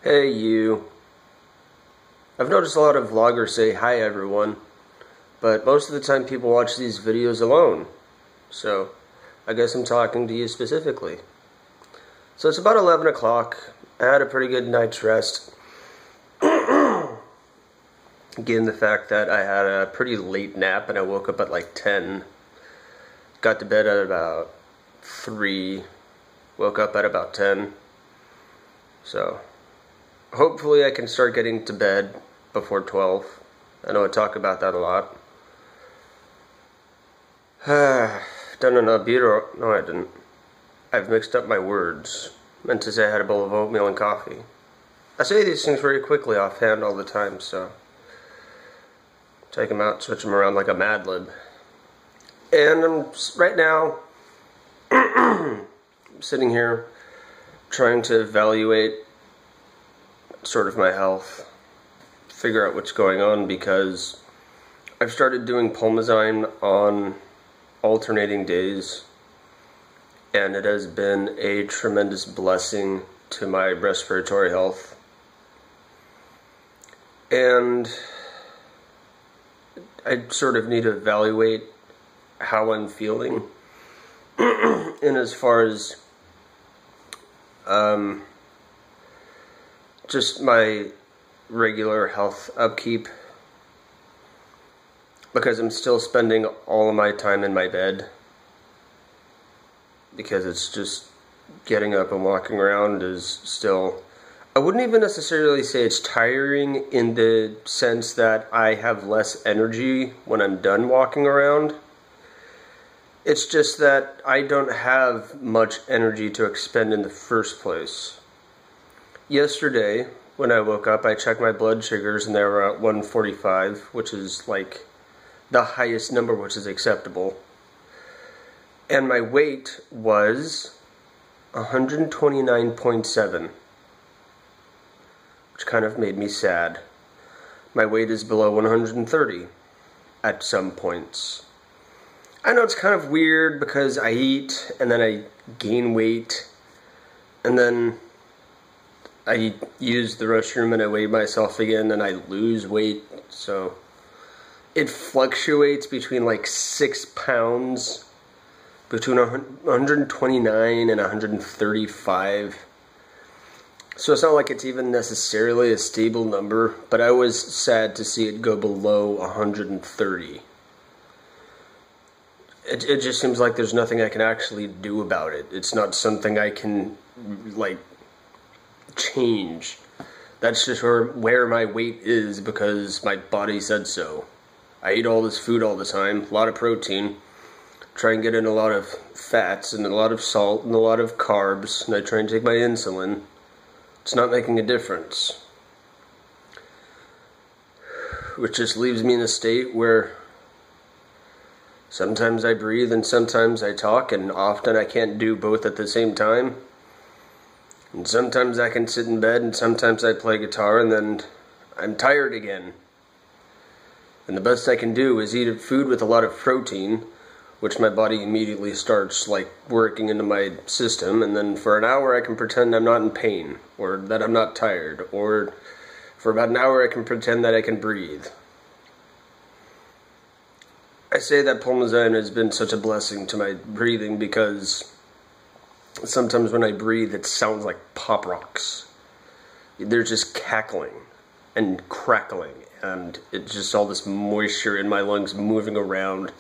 Hey you. I've noticed a lot of vloggers say hi everyone, but most of the time people watch these videos alone. So, I guess I'm talking to you specifically. So it's about 11 o'clock. I had a pretty good night's rest. Given the fact that I had a pretty late nap and I woke up at like 10. Got to bed at about 3. Woke up at about 10. So, hopefully I can start getting to bed before 12. I know I talk about that a lot. Done enough beer? No, I didn't. I've mixed up my words. Meant to say I had a bowl of oatmeal and coffee. I say these things very quickly offhand all the time, so take them out, switch them around like a Mad Lib. And I'm right now sitting here trying to evaluate sort of my health, figure out what's going on, because I've started doing Pulmozyme on alternating days, and it has been a tremendous blessing to my respiratory health. And I sort of need to evaluate how I'm feeling in as far as just my regular health upkeep, because I'm still spending all of my time in my bed, because it's just getting up and walking around is still, I wouldn't even necessarily say it's tiring in the sense that I have less energy when I'm done walking around. It's just that I don't have much energy to expend in the first place. Yesterday, when I woke up, I checked my blood sugars and they were at 145, which is like the highest number which is acceptable. And my weight was 129.7, which kind of made me sad. My weight is below 130 at some points. I know it's kind of weird because I eat and then I gain weight and then I use the restroom and I weigh myself again and I lose weight, so it fluctuates between like 6 pounds, between 129 and 135. So it's not like it's even necessarily a stable number, but I was sad to see it go below 130. It just seems like there's nothing I can actually do about it. It's not something I can, like, change. That's just where my weight is because my body said so. I eat all this food all the time, a lot of protein, try and get in a lot of fats and a lot of salt and a lot of carbs, and I try and take my insulin. It's not making a difference. Which just leaves me in a state where sometimes I breathe and sometimes I talk, and often I can't do both at the same time. And sometimes I can sit in bed and sometimes I play guitar and then I'm tired again. And the best I can do is eat food with a lot of protein, which my body immediately starts like working into my system, and then for an hour I can pretend I'm not in pain, or that I'm not tired, or for about an hour I can pretend that I can breathe. I say that Pulmozyme has been such a blessing to my breathing because sometimes when I breathe it sounds like pop rocks. They're just cackling and crackling, and it's just all this moisture in my lungs moving around.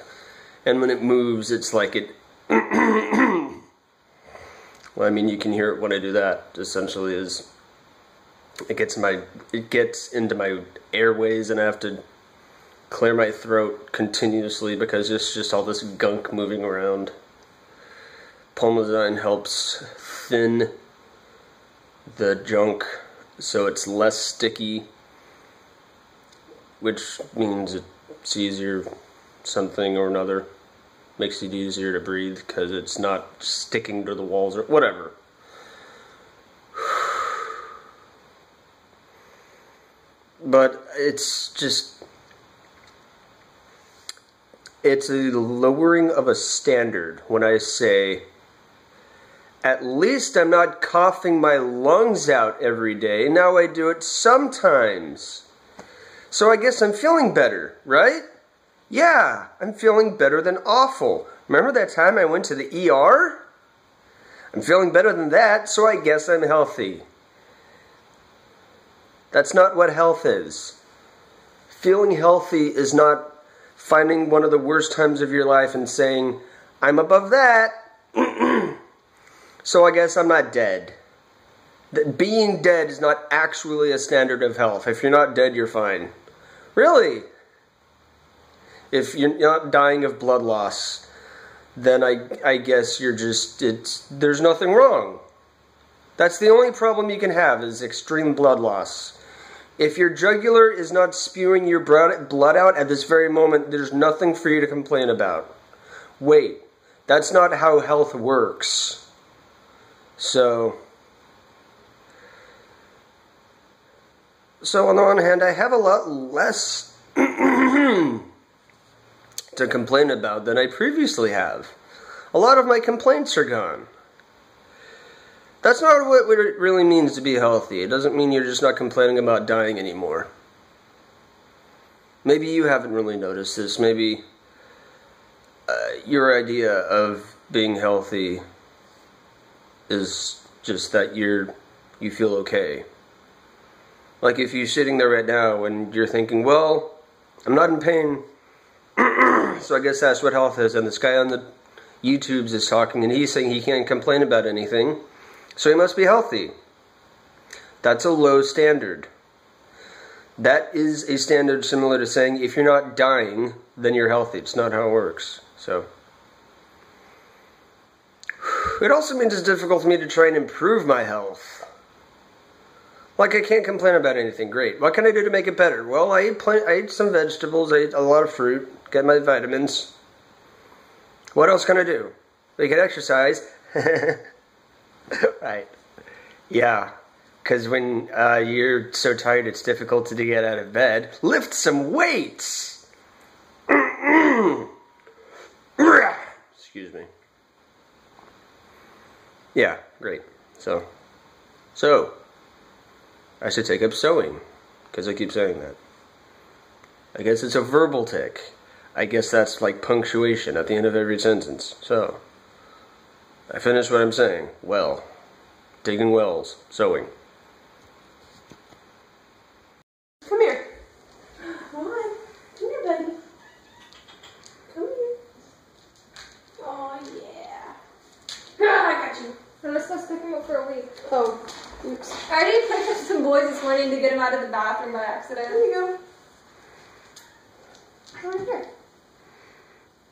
And when it moves, it's like it well, I mean, you can hear it when I do that. Essentially is it gets into my airways and I have to clear my throat continuously because it's just all this gunk moving around. Pulmozyme helps thin the junk so it's less sticky, which means it's easier, something or another. Makes it easier to breathe because it's not sticking to the walls or whatever. But it's just, it's a lowering of a standard when I say At least I'm not coughing my lungs out every day. Now I do it sometimes. So I guess I'm feeling better, right? Yeah, I'm feeling better than awful. Remember that time I went to the ER? I'm feeling better than that, so I guess I'm healthy. That's not what health is. Feeling healthy is not finding one of the worst times of your life and saying, I'm above that, so I guess I'm not dead. Being dead is not actually a standard of health. If you're not dead, you're fine. Really? If you're not dying of blood loss, then I guess you're just, there's nothing wrong. That's the only problem you can have, is extreme blood loss. If your jugular is not spewing your blood out at this very moment, there's nothing for you to complain about. Wait, that's not how health works. So on the one hand, I have a lot less to complain about than I previously have. A lot of my complaints are gone. That's not what it really means to be healthy. It doesn't mean you're just not complaining about dying anymore. Maybe you haven't really noticed this. Maybe your idea of being healthy is just that you feel okay. Like if you're sitting there right now and you're thinking, well, I'm not in pain, so I guess that's what health is. And this guy on the YouTubes is talking and he's saying he can't complain about anything, so he must be healthy. That's a low standard. That is a standard similar to saying if you're not dying, then you're healthy. It's not how it works. So it also means it's difficult for me to try and improve my health. Like, I can't complain about anything. Great. What can I do to make it better? Well, I ate some vegetables, I ate a lot of fruit, get my vitamins. What else can I do? I can exercise. Right. Yeah. Because when you're so tired it's difficult to get out of bed, lift some weights! Excuse me. Yeah, great. So, I should take up sewing, because I keep saying that. I guess it's a verbal tick. I guess that's like punctuation at the end of every sentence. So, I finish what I'm saying. Well, digging wells, sewing. Come here. Come on. Come here, buddy. Come here. Oh, yeah. I got you. I'm just supposed to pick him up for a week. Oh, oops. I already picked up some boys this morning to get him out of the bathroom by accident. There you go. Come right here.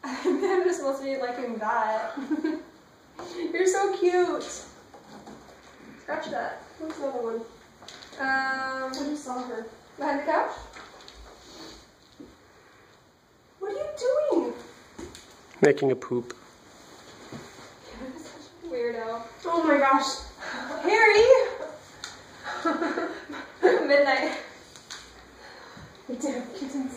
I'm just supposed to be liking that. You're so cute. Scratch that. Where's the other one? I just saw her. Behind the couch? What are you doing? Making a poop. You're such a weirdo. Oh my gosh. Harry! Midnight. We did have kittens.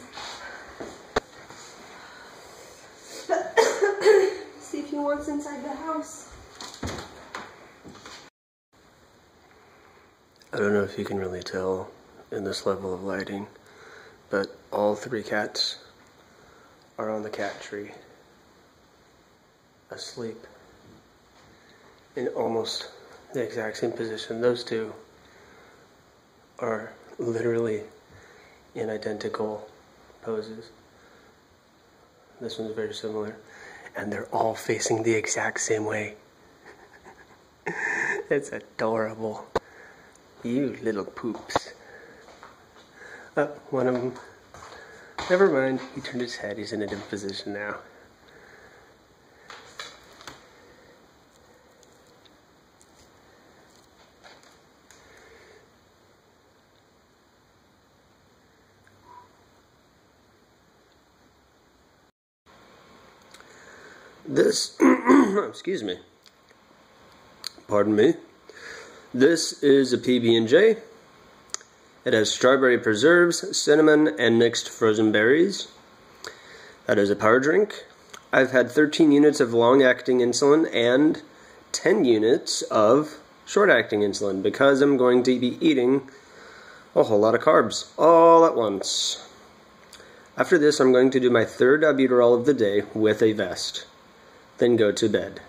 See if he wants inside the house. I don't know if you can really tell in this level of lighting, but all three cats are on the cat tree, asleep, in almost the exact same position. Those two are literally in identical poses. This one's very similar, and they're all facing the exact same way. It's adorable. You little poops. Oh, one of them. Never mind, he turned his head, he's in a different position now. This, excuse me, pardon me, this is a PB&J. It has strawberry preserves, cinnamon, and mixed frozen berries. That is a power drink. I've had 13 units of long-acting insulin and 10 units of short-acting insulin because I'm going to be eating a whole lot of carbs all at once. After this, I'm going to do my third albuterol of the day with a vest, then go to bed.